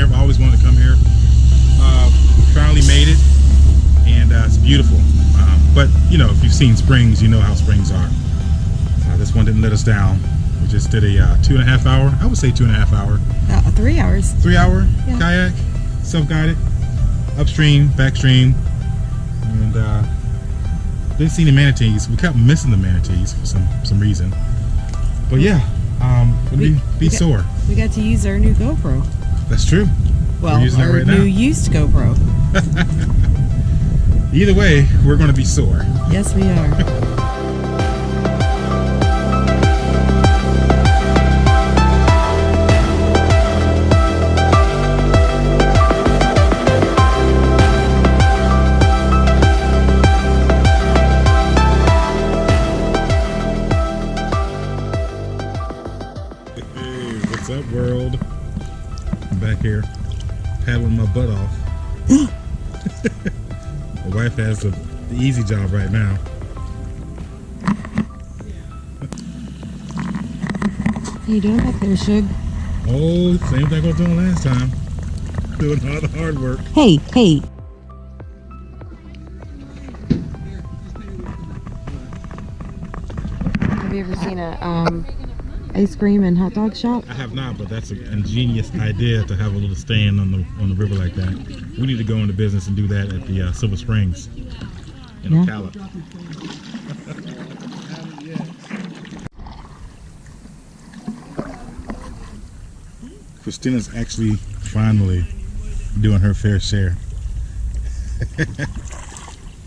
here. I've always wanted to come here. Finally made it, and it's beautiful. But you know, if you've seen springs, you know how springs are. This one didn't let us down. We just did a 2.5 hour. I would say 2.5 hour. 3 hours. 3 hour yeah. Kayak, self-guided, upstream, backstream, and didn't see any manatees. We kept missing the manatees for some reason. But yeah, be sore. We got to use our new GoPro. That's true. Well, we're using our it right new now. used GoPro. Either way, we're going to be sore. Yes, we are. What's up, world? I'm back here paddling my butt off. My wife has the easy job right now. How you doing back there, Shug? Oh, same thing I was doing last time. Doing all the hard work. Hey. Have you ever seen a ice cream and hot dog shop? I have not, but that's an ingenious idea to have a little stand on the river like that. We need to go into business and do that at the Silver Springs in Ocala. Christina's actually finally doing her fair share.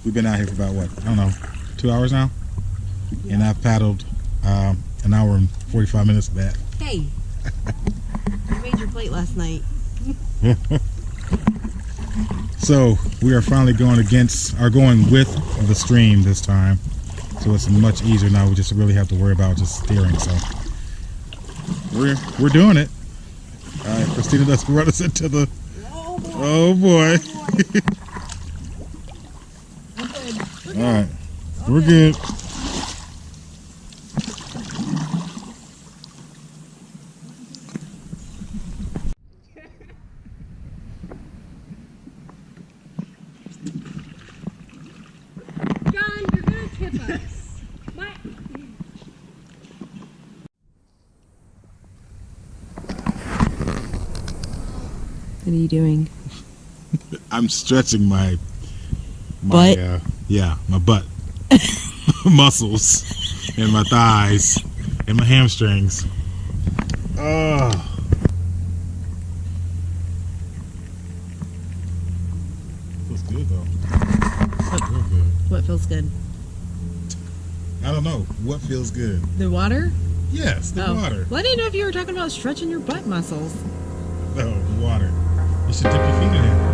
We've been out here for about what? I don't know, 2 hours now? Yeah. And I've paddled an hour and 45 minutes of that. Hey, you made your plate last night. So we are finally going with the stream this time. So it's much easier now. We just really have to worry about just steering. So we're doing it. All right, Christina does run us into the. Oh boy. All right, we're good. What are you doing? I'm stretching my butt. My butt muscles and my thighs and my hamstrings. Oh. Feels good though. Real good. What feels good? I don't know. What feels good? The water? Yes, the water. Well, I didn't know if you were talking about stretching your butt muscles. No, the water. You should dip your feet in it.